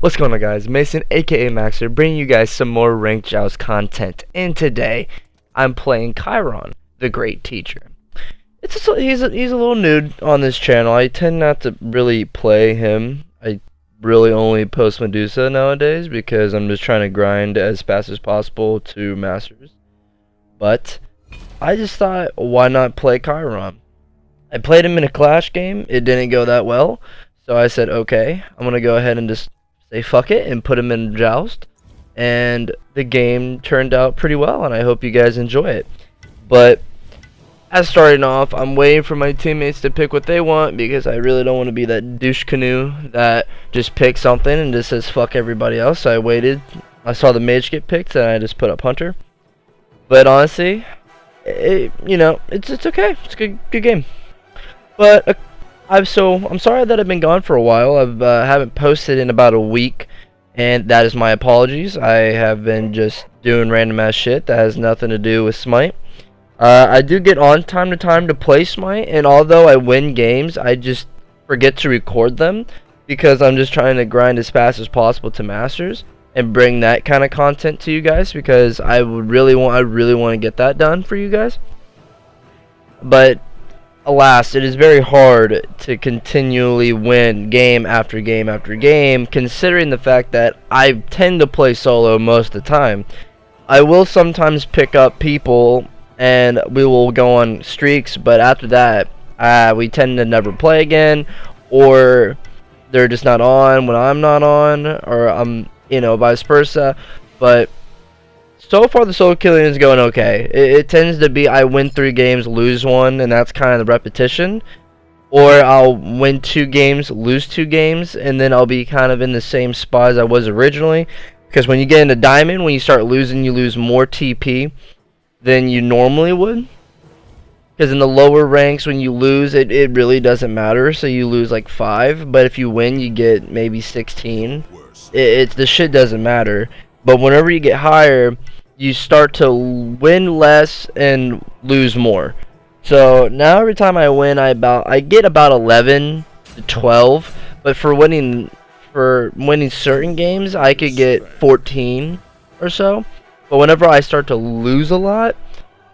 What's going on, guys? Mason, aka Maxer, bringing you guys some more ranked Joust content. And today, I'm playing Chiron, the Great Teacher. He's a little nude on this channel. I tend not to really play him. I really only post Medusa nowadays because I'm just trying to grind as fast as possible to Masters. But I just thought, why not play Chiron? I played him in a Clash game. It didn't go that well. So I said, okay, I'm going to go ahead and just say fuck it and put him in Joust, and the game turned out pretty well, and I hope you guys enjoy it. But as starting off, I'm waiting for my teammates to pick what they want because I really don't want to be that douche canoe that just picks something and just says fuck everybody else. So I waited. I saw the mage get picked and I just put up Hunter. But honestly, it's okay. It's a good game. But I'm sorry that I've been gone for a while. I haven't posted in about a week, and that is my apologies. I have been just doing random ass shit that has nothing to do with Smite. I do get on time to time to play Smite, and although I win games, I just forget to record them because I'm just trying to grind as fast as possible to Masters and bring that kind of content to you guys because I really want to get that done for you guys. But alas, it is very hard to continually win game after game after game, considering the fact that I tend to play solo most of the time. I will sometimes pick up people and we will go on streaks, but after that, we tend to never play again, or they're just not on when I'm not on, or vice versa. But so far, the solo killing is going okay. It tends to be I win 3 games, lose 1, and that's kind of the repetition. Or I'll win 2 games, lose 2 games, and then I'll be kind of in the same spot as I was originally. Because when you get into Diamond, when you start losing, you lose more TP than you normally would. Because in the lower ranks, when you lose, it really doesn't matter. So you lose like 5, but if you win, you get maybe 16. The shit doesn't matter. But whenever you get higher, you start to win less and lose more. So now every time I win, I get about 11 to 12. But for winning certain games, I could get 14 or so. But whenever I start to lose a lot,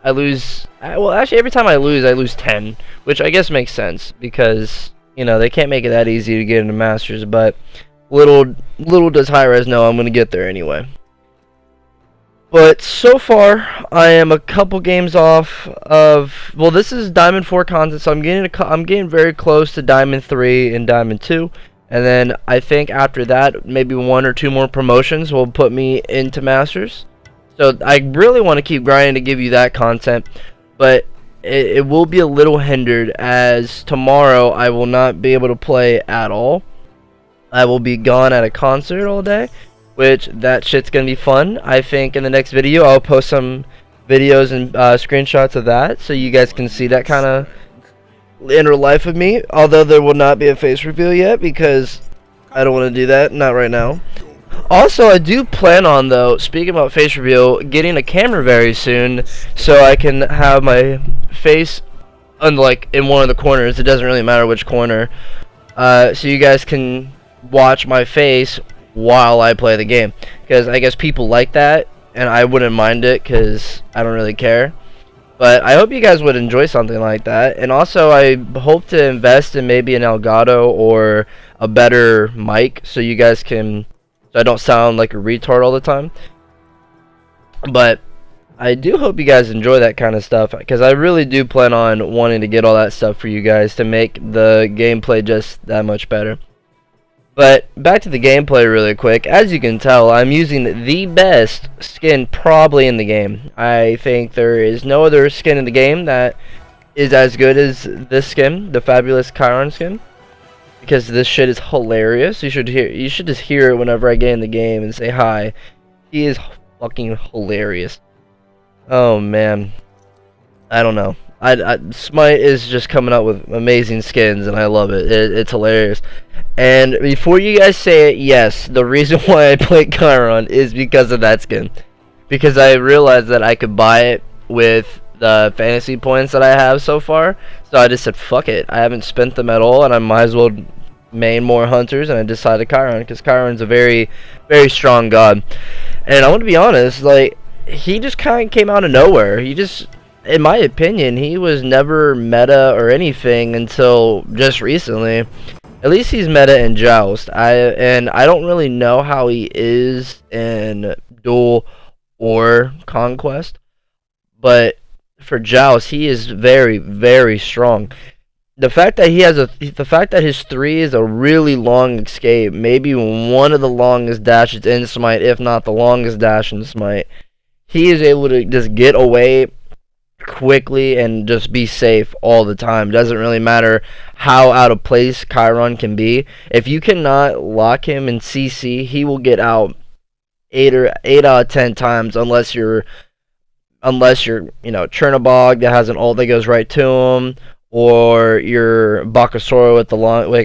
I lose. Well, actually, every time I lose 10, which I guess makes sense because they can't make it that easy to get into Masters. But little does Hi-Rez know I'm gonna get there anyway. But so far, I am a couple games off of. Well, this is Diamond 4 content, so I'm getting very close to Diamond 3 and Diamond 2, and then I think after that, maybe 1 or 2 more promotions will put me into Masters. So I really want to keep grinding to give you that content, but it will be a little hindered as tomorrow I will not be able to play at all. I will be gone at a concert all day, which that shit's gonna be fun. I think in the next video I'll post some videos and screenshots of that so you guys can see that kind of inner life of me, although there will not be a face reveal yet because I don't want to do that, not right now. Also, I do plan on, though, speaking about face reveal, getting a camera very soon so I can have my face in one of the corners. It doesn't really matter which corner, so you guys can watch my face while I play the game, because I guess people like that, and I wouldn't mind it because I don't really care. But I hope you guys would enjoy something like that. And also, I hope to invest in maybe an Elgato or a better mic so you guys can, so I don't sound like a retard all the time. But I do hope you guys enjoy that kind of stuff, because I really do plan on wanting to get all that stuff for you guys to make the gameplay just that much better. But back to the gameplay really quick. As you can tell, I'm using the best skin probably in the game. I think there is no other skin in the game that is as good as this skin, the fabulous Chiron skin, because this shit is hilarious. You should just hear it whenever I get in the game and say hi. He is fucking hilarious. Oh man, I don't know. Smite is just coming up with amazing skins, and I love it. It's hilarious. And before you guys say it, yes, the reason why I played Chiron is because of that skin. Because I realized that I could buy it with the fantasy points that I have so far. So I just said, fuck it. I haven't spent them at all, and I might as well main more hunters, and I decided Chiron because Chiron's a very, very strong god. And I want to be honest, like, he just kind of came out of nowhere. He just, in my opinion, he was never meta or anything until just recently. At least he's meta in Joust. I don't really know how he is in Duel or Conquest, but for Joust, he is very, very strong. The fact that his 3 is a really long escape, maybe one of the longest dashes in Smite, if not the longest dash in Smite, he is able to just get away quickly and just be safe all the time. Doesn't really matter how out of place Chiron can be. If you cannot lock him in CC, he will get out 8 out of 10 times, unless you're Chernobog that has an ult that goes right to him, or your Bakasora with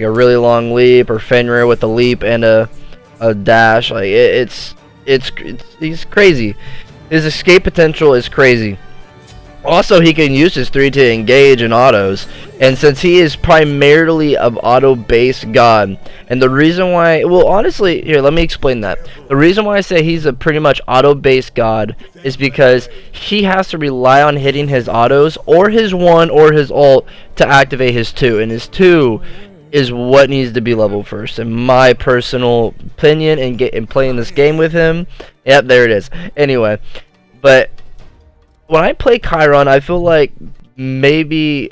a really long leap, or Fenrir with a leap and a dash. Like he's crazy. His escape potential is crazy. Also, he can use his 3 to engage in autos, and since he is primarily an auto-based god, and the reason why, well, honestly, here, let me explain that. The reason why I say he's a pretty much auto-based god is because he has to rely on hitting his autos, or his 1, or his ult, to activate his 2, and his 2 is what needs to be leveled first, in my personal opinion, and playing this game with him. Yep, there it is. Anyway, but when I play Chiron, I feel like maybe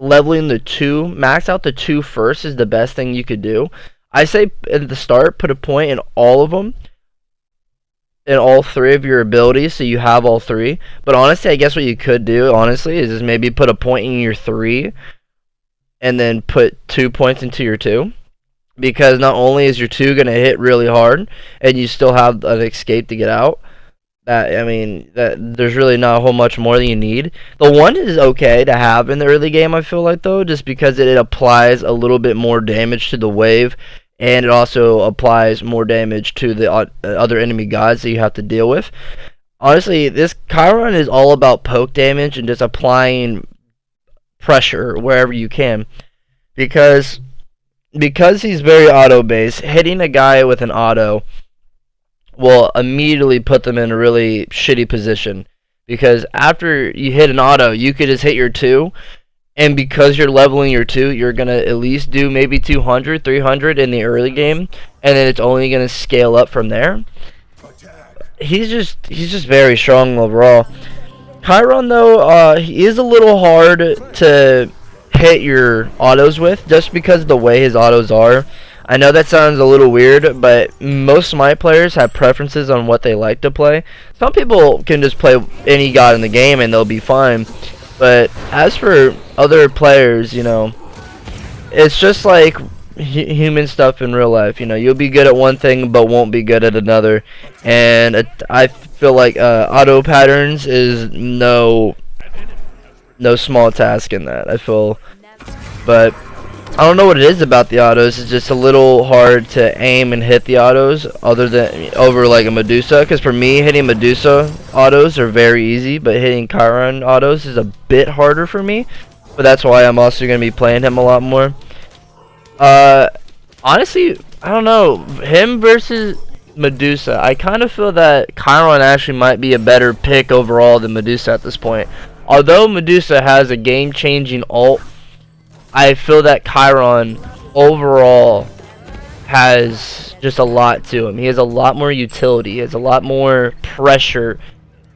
leveling the 2, max out the 2 first is the best thing you could do. I say at the start, put a point in all of them, in all 3 of your abilities, so you have all 3. But honestly, I guess what you could do, honestly, is just maybe put a point in your 3, and then put 2 points into your 2. Because not only is your 2 going to hit really hard, and you still have an escape to get out, there's really not a whole much more than you need. The 1 is okay to have in the early game, I feel like, though, just because it applies a little bit more damage to the wave, and it also applies more damage to the other enemy gods that you have to deal with. Honestly, this Chiron is all about poke damage and just applying pressure wherever you can, because he's very auto-based. Hitting a guy with an auto will immediately put them in a really shitty position, because after you hit an auto, you could just hit your 2, and because you're leveling your 2, you're gonna at least do maybe 200, 300 in the early game, and then it's only gonna scale up from there. He's just very strong overall. Chiron, though, he is a little hard to hit your autos with, just because of the way his autos are. I know that sounds a little weird, but most Smite players have preferences on what they like to play. Some people can just play any god in the game and they'll be fine. But as for other players, it's just like human stuff in real life. You'll be good at one thing but won't be good at another. And I feel like auto patterns is no small task in that, I feel. But I don't know what it is about the autos. It's just a little hard to aim and hit the autos over like a Medusa. Because for me, hitting Medusa autos are very easy, but hitting Chiron autos is a bit harder for me. But that's why I'm also going to be playing him a lot more. Honestly, I don't know. Him versus Medusa, I kind of feel that Chiron actually might be a better pick overall than Medusa at this point. Although Medusa has a game-changing ult, I feel that Chiron overall has just a lot to him. He has a lot more utility. He has a lot more pressure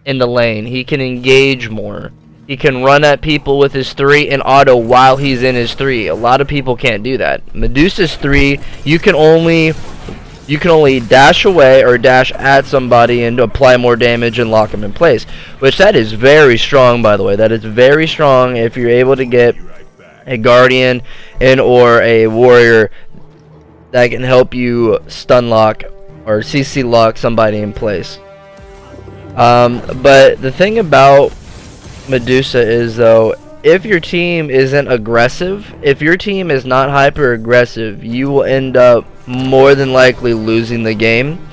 in the lane. He can engage more. He can run at people with his 3 and auto while he's in his 3. A lot of people can't do that. Medusa's 3, you can only dash away or dash at somebody and apply more damage and lock them in place. Which that is very strong, by the way. That is very strong if you're able to get a guardian or a warrior that can help you stun lock or CC lock somebody in place. But the thing about Medusa is, though, if your team isn't aggressive, if your team is not hyper aggressive, you will end up more than likely losing the game,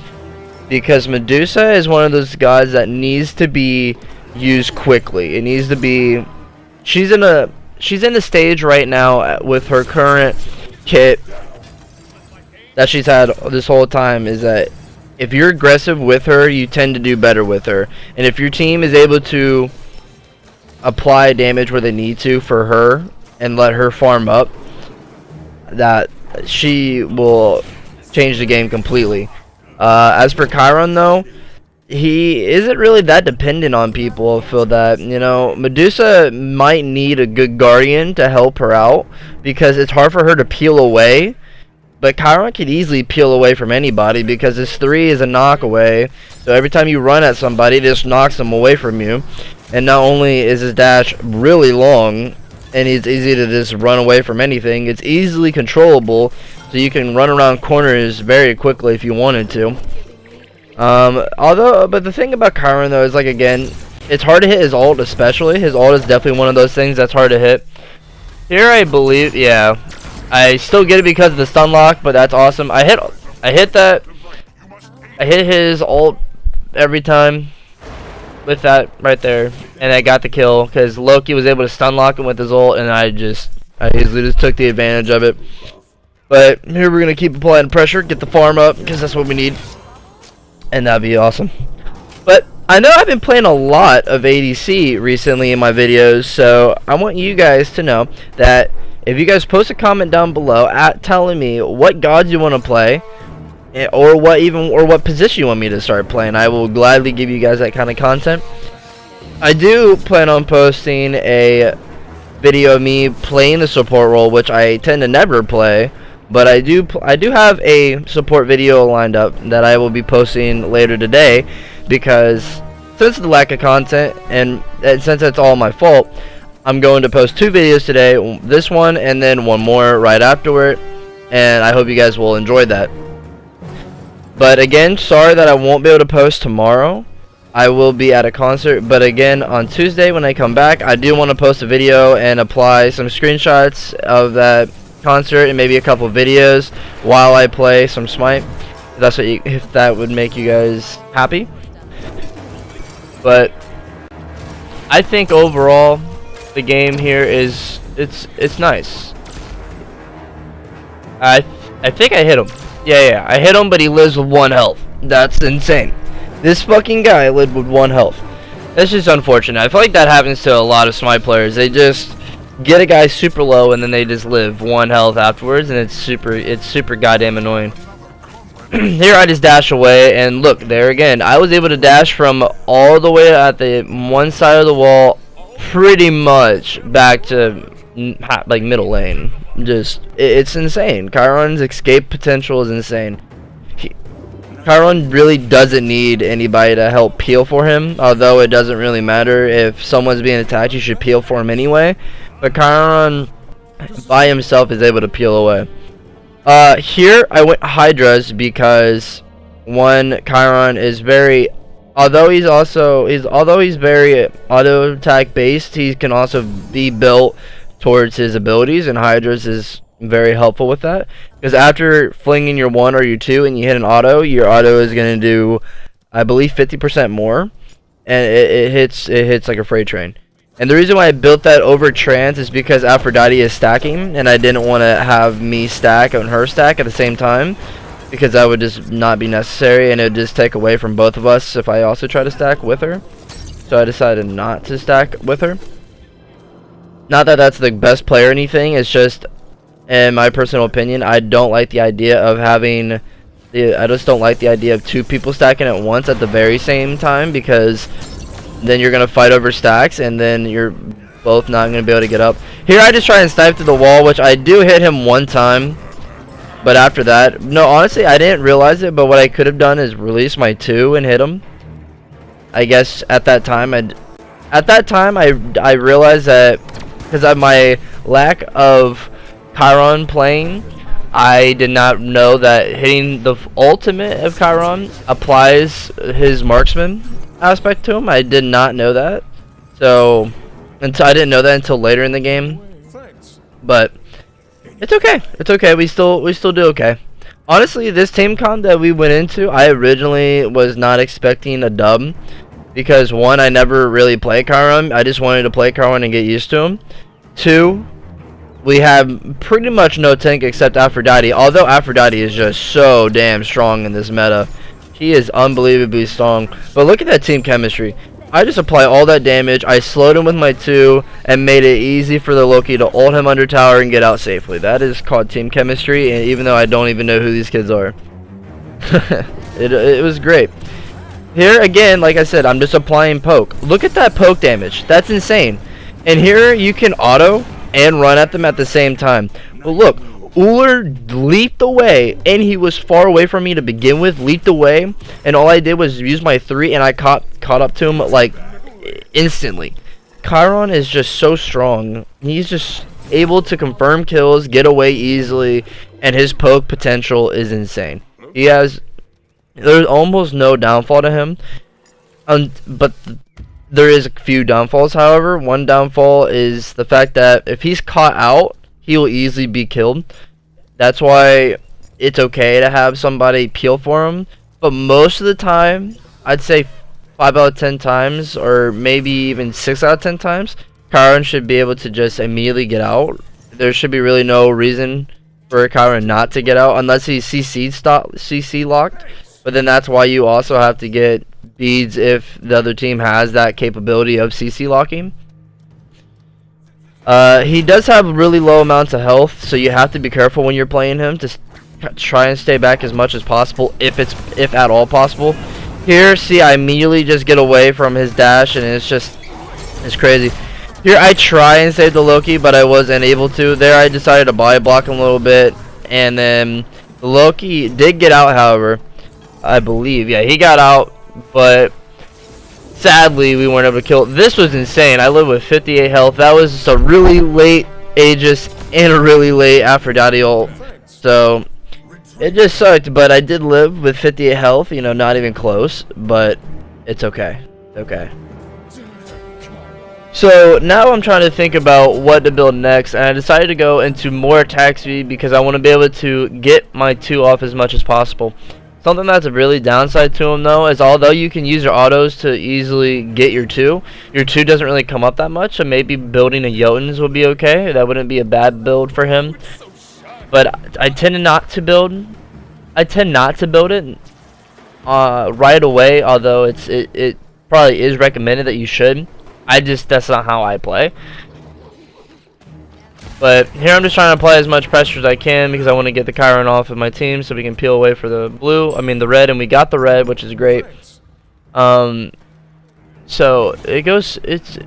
because Medusa is one of those gods that needs to be used quickly. It needs to be, she's in the stage right now with her current kit that she's had this whole time is that if you're aggressive with her, you tend to do better with her. And if your team is able to apply damage where they need to for her and let her farm up, that she will change the game completely. As for Chiron though, he isn't really that dependent on people. I feel that, you know, Medusa might need a good guardian to help her out because it's hard for her to peel away. But Chiron can easily peel away from anybody because his 3 is a knock away. So every time you run at somebody, it just knocks them away from you. And not only is his dash really long and it's easy to just run away from anything, it's easily controllable. So you can run around corners very quickly if you wanted to. But the thing about Chiron though is, like, again, it's hard to hit his ult especially. His ult is definitely one of those things that's hard to hit. Here I believe, yeah. I still get it because of the stun lock, but that's awesome. I hit his ult every time with that right there, and I got the kill because Loki was able to stun lock him with his ult, and I easily just took the advantage of it. But here we're gonna keep applying pressure, get the farm up because that's what we need, and that'd be awesome. But I know I've been playing a lot of ADC recently in my videos, so I want you guys to know that if you guys post a comment down below telling me what gods you want to play, or what position you want me to start playing, I will gladly give you guys that kind of content. I do plan on posting a video of me playing the support role, which I tend to never play, but I do have a support video lined up that I will be posting later today, because since the lack of content and since it's all my fault, I'm going to post 2 videos today, this one and then one more right afterward, and I hope you guys will enjoy that. But again, sorry that I won't be able to post tomorrow. I will be at a concert, but again, on Tuesday when I come back, I do want to post a video and apply some screenshots of that concert and maybe a couple videos while I play some Smite. If that would make you guys happy. But I think overall the game here is it's nice. I think I hit him. Yeah, I hit him, but he lives with 1 health. That's insane. This fucking guy lived with 1 health. That's just unfortunate. I feel like that happens to a lot of Smite players. They just get a guy super low and then they just live 1 health afterwards, and it's super goddamn annoying. Here I just dash away, and look, there again, I was able to dash from all the way at the one side of the wall pretty much back to like middle lane. Just it's insane. Chiron's escape potential is insane. Chiron really doesn't need anybody to help peel for him, although it doesn't really matter. If someone's being attacked, you should peel for him anyway. But Chiron by himself is able to peel away. Here I went Hydras because one, Chiron is very, although he's very auto attack based, he can also be built towards his abilities, and Hydras is very helpful with that, because after flinging your 1 or your 2 and you hit an auto, your auto is going to do, I believe, 50% more, and it hits like a freight train. And the reason why I built that over Trance is because Aphrodite is stacking, and I didn't want to have me stack and her stack at the same time, because that would just not be necessary, and it would just take away from both of us if I also try to stack with her. So I decided not to stack with her. Not that that's the best play or anything, it's just, in my personal opinion, I don't like the idea of having, I just don't like the idea of 2 people stacking at once at the very same time, because then you're going to fight over stacks, and then you're both not going to be able to get up. Here I just try and snipe through the wall, which I do hit him 1 time, but after that, no, honestly, I didn't realize it, but what I could have done is release my 2 and hit him. I guess at that time, I realized that, because of my lack of Chiron playing, I did not know that hitting the ultimate of Chiron applies his marksman aspect to him. I did not know that, so I didn't know that until later in the game. But it's okay. It's okay. We still do okay. Honestly, this team comp that we went into, I originally was not expecting a dub, because 1, I never really played Chiron. I just wanted to play Chiron and get used to him. 2, we have pretty much no tank except Aphrodite, although Aphrodite is just so damn strong in this meta. He is unbelievably strong. But look at that team chemistry. I just apply all that damage, I slowed him with my 2, and made it easy for the Loki to ult him under tower and get out safely. That is called team chemistry, and even though I don't even know who these kids are. it was great. Here again, like I said, I'm just applying poke. Look at that poke damage. That's insane. And here you can auto and run at them at the same time. But look, Uller leaped away, and he was far away from me to begin with, leaped away, and all I did was use my 3, and I caught up to him, like, instantly. Chiron is just so strong. He's just able to confirm kills, get away easily, and his poke potential is insane. There's almost no downfall to him, but there is a few downfalls, however. One downfall is the fact that if he's caught out, he will easily be killed. That's why it's okay to have somebody peel for him. But most of the time, I'd say 5 out of 10 times, or maybe even 6 out of 10 times, Chiron should be able to just immediately get out. There should be really no reason for Chiron not to get out unless he's CC locked. But then that's why you also have to get beads if the other team has that capability of CC locking. He does have really low amounts of health, so you have to be careful when you're playing him to try and stay back as much as possible, if at all possible. Here, see, I immediately just get away from his dash, and it's crazy. Here, I try and save the Loki, but I wasn't able to. There, I decided to body block him a little bit, and then the Loki did get out, however, I believe. Yeah, he got out, but sadly, we weren't able to kill. This was insane. I lived with 58 health. That was just a really late Aegis and a really late Aphrodite ult. So, it just sucked, but I did live with 58 health. You know, not even close, but it's okay. Okay. So, now I'm trying to think about what to build next, and I decided to go into more attack speed because I want to be able to get my 2 off as much as possible. Something that's a really downside to him, though, is although you can use your autos to easily get your 2 doesn't really come up that much, so maybe building a Jotun's would be okay. That wouldn't be a bad build for him. But I tend not to build it right away, although it probably is recommended that you should. That's not how I play. But here I'm just trying to apply as much pressure as I can because I want to get the Chiron off of my team so we can peel away for the the red, and we got the red, which is great. So it's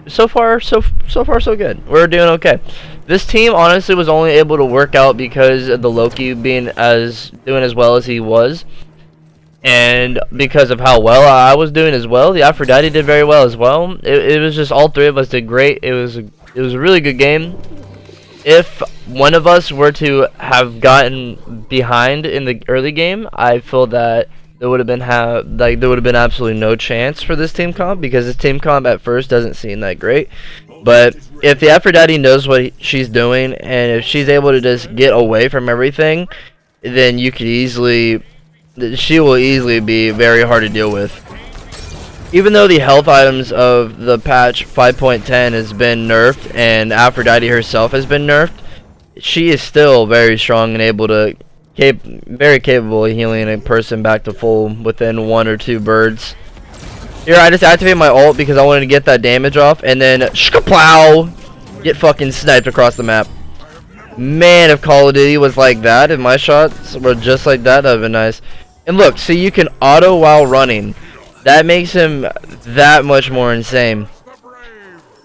so far so good. We're doing okay. This team honestly was only able to work out because of the Loki doing as well as he was, and because of how well I was doing as well. The Aphrodite did very well as well. It was just all 3 of us did great. It was a really good game. If one of us were to have gotten behind in the early game, I feel that there would have been absolutely no chance for this team comp, because this team comp at first doesn't seem that great. But if the Aphrodite knows what she's doing, and if she's able to just get away from everything, then she will easily be very hard to deal with. Even though the health items of the patch 5.10 has been nerfed and Aphrodite herself has been nerfed, she is still very strong and able to very capable of healing a person back to full within 1 or 2 birds. Here, I just activate my ult because I wanted to get that damage off, and then shkaplow, get fucking sniped across the map. Man, if Call of Duty was like that, if my shots were just like that, that would be nice. And look, see, you can auto while running. That makes him that much more insane.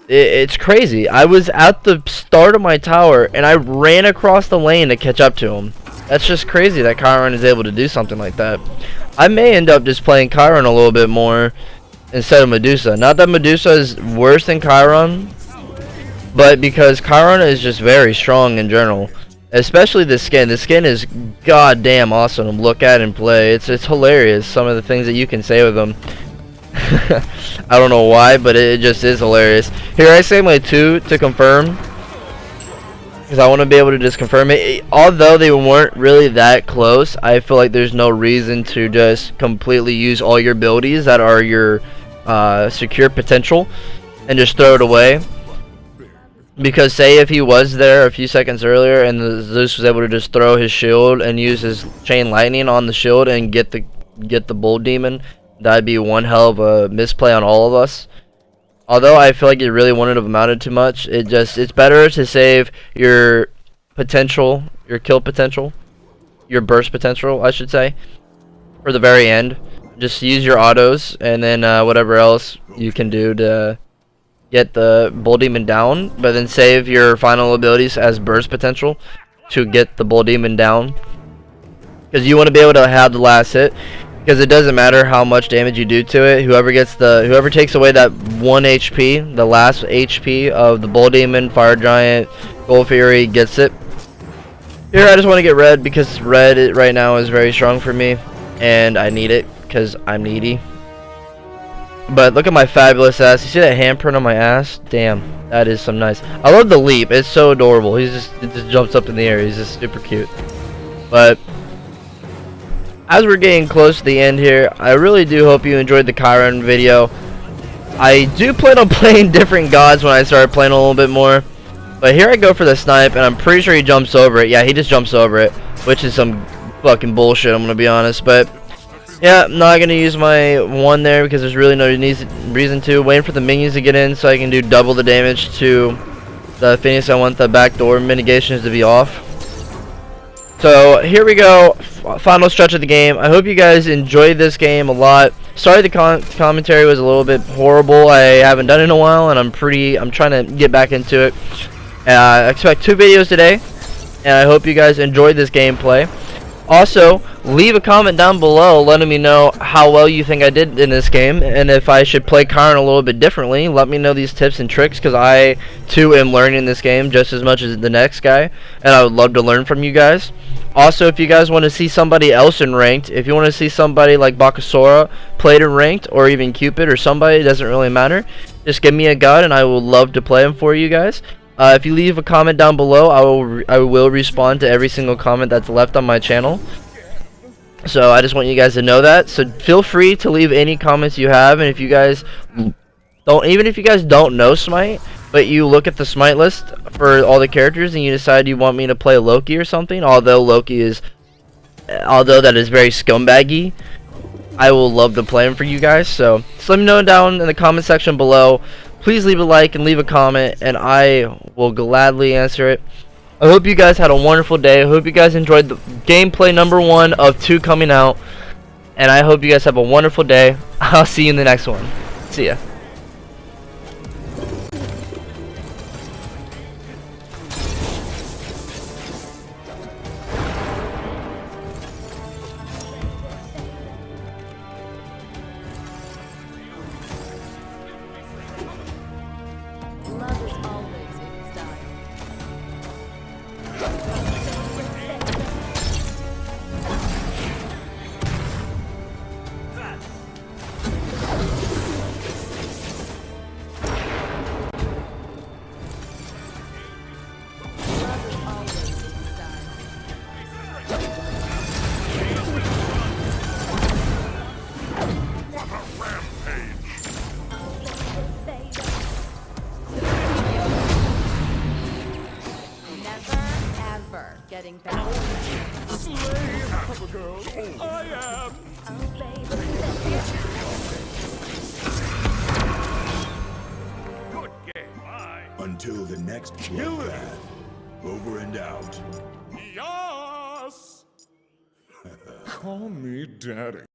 It's crazy. I was at the start of my tower, and I ran across the lane to catch up to him. That's just crazy that Chiron is able to do something like that. I may end up just playing Chiron a little bit more instead of Medusa. Not that Medusa is worse than Chiron, but because Chiron is just very strong in general. Especially the skin. The skin is goddamn awesome to look at and play. It's hilarious, some of the things that you can say with them. I don't know why, but it just is hilarious. Here, I say my 2 to confirm, because I want to be able to just confirm it. Although they weren't really that close, I feel like there's no reason to just completely use all your abilities that are your secure potential and just throw it away. Because say if he was there a few seconds earlier and the Zeus was able to just throw his shield and use his chain lightning on the shield and get the bull demon, that'd be one hell of a misplay on all of us. Although I feel like it really wouldn't have amounted to much, it's better to save your potential, your kill potential, your burst potential, I should say, for the very end. Just use your autos and then whatever else you can do to get the bull demon down, but then save your final abilities as burst potential to get the bull demon down, because you want to be able to have the last hit, because it doesn't matter how much damage you do to it. Whoever takes away that 1 HP, the last HP of the bull demon, fire giant, gold fury, gets it. Here I just want to get red because red right now is very strong for me and I need it because I'm needy. But look at my fabulous ass. You see that handprint on my ass? Damn, that is some nice. I love the leap. It's so adorable. It just jumps up in the air. He's just super cute. But as we're getting close to the end here, I really do hope you enjoyed the Chiron video. I do plan on playing different gods when I start playing a little bit more. But here I go for the snipe, and I'm pretty sure he jumps over it. Yeah, he just jumps over it, which is some fucking bullshit, I'm going to be honest. But yeah, I'm not going to use my one there because there's really no reason to. Waiting for the minions to get in so I can do double the damage to the Phoenix. I want the backdoor mitigations to be off. So here we go, final stretch of the game. I hope you guys enjoyed this game a lot. Sorry the commentary was a little bit horrible. I haven't done it in a while and I'm trying to get back into it. I expect 2 videos today, and I hope you guys enjoyed this gameplay. Also, leave a comment down below letting me know how well you think I did in this game, and if I should play Chiron a little bit differently. Let me know these tips and tricks, because I too am learning this game just as much as the next guy, and I would love to learn from you guys. Also, if you guys want to see somebody else in ranked, if you want to see somebody like Bakasora played in ranked, or even Cupid or somebody, it doesn't really matter, just give me a god and I will love to play them for you guys. If you leave a comment down below, I will respond to every single comment that's left on my channel. So I just want you guys to know that. So feel free to leave any comments you have, and if you guys don't know Smite, but you look at the Smite list for all the characters and you decide you want me to play Loki or something, although that is very scumbaggy, I will love to play him for you guys. So just let me know down in the comment section below. Please leave a like and leave a comment, and I will gladly answer it. I hope you guys had a wonderful day. I hope you guys enjoyed the gameplay number 1 of 2 coming out, and I hope you guys have a wonderful day. I'll see you in the next one. See ya. Love is always in style. Getting back. Slave cover girl, I am. Oh, baby. Good game. Bye. Until the next bloodbath. Over and out. Yes. Call me daddy.